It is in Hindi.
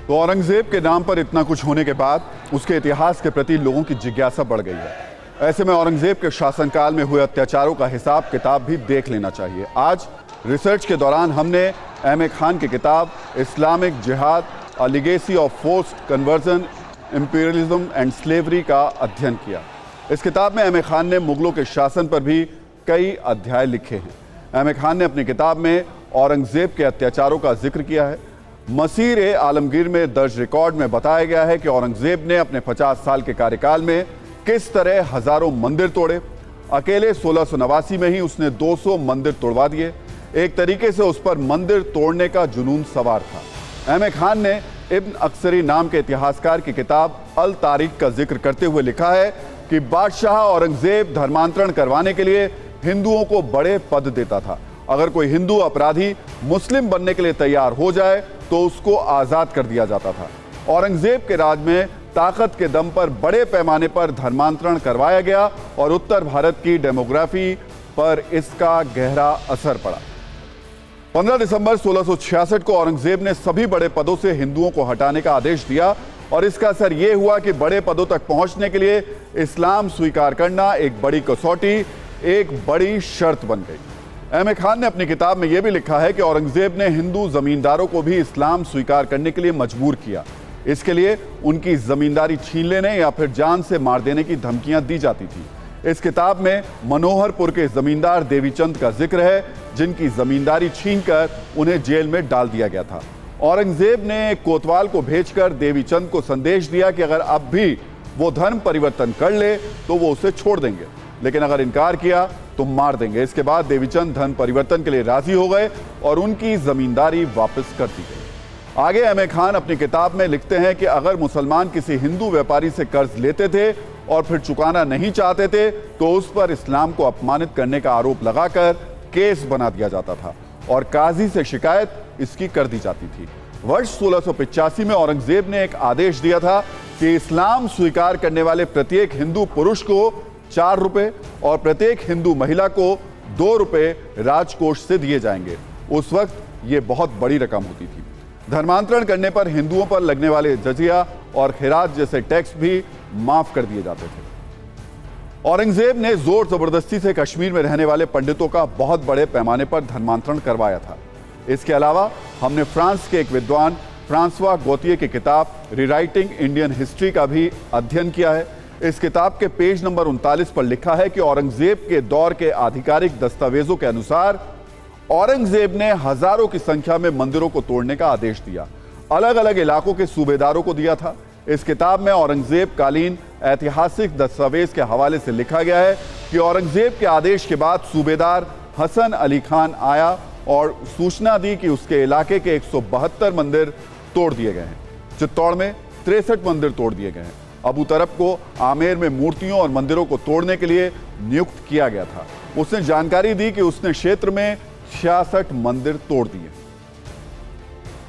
तो औरंगजेब के नाम पर इतना कुछ होने के बाद उसके इतिहास के प्रति लोगों की जिज्ञासा बढ़ गई है। ऐसे में औरंगजेब के शासनकाल में हुए अत्याचारों का हिसाब किताब भी देख लेना चाहिए। आज रिसर्च के दौरान हमने एम ए खान की किताब Islamic jihad a legacy of forced conversion imperialism and slavery का अध्ययन किया। इस किताब में एम ए खान ने मुगलों के शासन पर भी कई अध्याय लिखे हैं। एम ए खान ने अपनी किताब में औरंगजेब के अत्याचारों का जिक्र किया है। मसीर ए आलमगीर में दर्ज रिकॉर्ड में बताया गया है कि औरंगजेब ने अपने 50 साल के कार्यकाल में किस तरह हजारों मंदिर तोड़े। अकेले 1689 में ही उसने 200 मंदिर तोड़वा दिए। एक तरीके से उस पर मंदिर तोड़ने का जुनून सवार था। एम ए खान ने इब्न अक्सरी नाम के इतिहासकार की किताब अल तारीख का जिक्र करते हुए लिखा है कि बादशाह औरंगजेब धर्मांतरण करवाने के लिए हिंदुओं को बड़े पद देता था। अगर कोई हिंदू अपराधी मुस्लिम बनने के लिए तैयार हो जाए तो उसको आजाद कर दिया जाता था। औरंगजेब के राज में ताकत के दम पर बड़े पैमाने पर धर्मांतरण करवाया गया और उत्तर भारत की डेमोग्राफी पर इसका गहरा असर पड़ा। 15 दिसंबर 1666 को औरंगजेब ने सभी बड़े पदों से हिंदुओं को हटाने का आदेश दिया और इसका असर यह हुआ कि बड़े पदों तक पहुंचने के लिए इस्लाम स्वीकार करना एक बड़ी कसौटी, एक बड़ी शर्त बन गई। एम ए खान ने अपनी किताब में यह भी लिखा है कि औरंगजेब ने हिंदू जमींदारों को भी इस्लाम स्वीकार करने के लिए मजबूर किया। इसके लिए उनकी जमींदारी छीन लेने या फिर जान से मार देने की धमकियां दी जाती थी। इस किताब में मनोहरपुर के जमींदार देवीचंद का जिक्र है, जिनकी जमींदारी छीनकर उन्हें जेल में डाल दिया गया था। औरंगजेब ने कोतवाल को भेजकर देवीचंद को संदेश दिया कि अगर अब भी वो धर्म परिवर्तन कर ले तो वो उसे छोड़ देंगे, लेकिन अगर इनकार किया तो मार देंगे। इसके बाद देवीचंद धर्म परिवर्तन के लिए राजी हो गए और उनकी जमींदारी वापस कर दी गई। आगे एम ए खान अपनी किताब में लिखते हैं कि अगर मुसलमान किसी हिंदू व्यापारी से कर्ज लेते थे और फिर चुकाना नहीं चाहते थे तो उस पर इस्लाम को अपमानित करने का आरोप लगाकर केस बना दिया जाता था और काजी से शिकायत इसकी कर दी जाती थी। वर्ष 1685 में औरंगजेब ने एक आदेश दिया था कि इस्लाम स्वीकार करने वाले प्रत्येक हिंदू पुरुष को 4 रुपए और प्रत्येक हिंदू महिला को 2 रुपए राजकोष से दिए जाएंगे। उस वक्त यह बहुत बड़ी रकम होती थी। धर्मांतरण करने पर हिंदुओं पर लगने वाले जजिया और खिराज जैसे टैक्स भी माफ कर दिए जाते थे। औरंगजेब ने जोर जबरदस्ती से कश्मीर में रहने वाले पंडितों का बहुत बड़े पैमाने पर धर्मांतरण करवाया था। इसके अलावा हमने फ्रांस के एक विद्वान फ्रांसवा गोतिये की किताब रीराइटिंग इंडियन हिस्ट्री का भी अध्ययन किया है। इस किताब के पेज नंबर 39 पर लिखा है कि औरंगजेब के दौर के आधिकारिक दस्तावेजों के अनुसार औरंगजेब ने हजारों की संख्या में मंदिरों को तोड़ने का आदेश दिया। अलग अलग इलाकों के सूबेदारों को दिया था। इस किताब में औरंगजेब कालीन ऐतिहासिक दस्तावेज के हवाले से लिखा गया है कि औरंगजेब के आदेश के बाद सूबेदार हसन अली खान आया और सूचना दी कि उसके इलाके के 172 मंदिर तोड़ दिए गए हैं। चित्तौड़ में 63 मंदिर तोड़ दिए गए हैं। अबू तरब को आमेर में मूर्तियों और मंदिरों को तोड़ने के लिए नियुक्त किया गया था। उसने जानकारी दी कि उसने क्षेत्र में 66 मंदिर तोड़ दिए।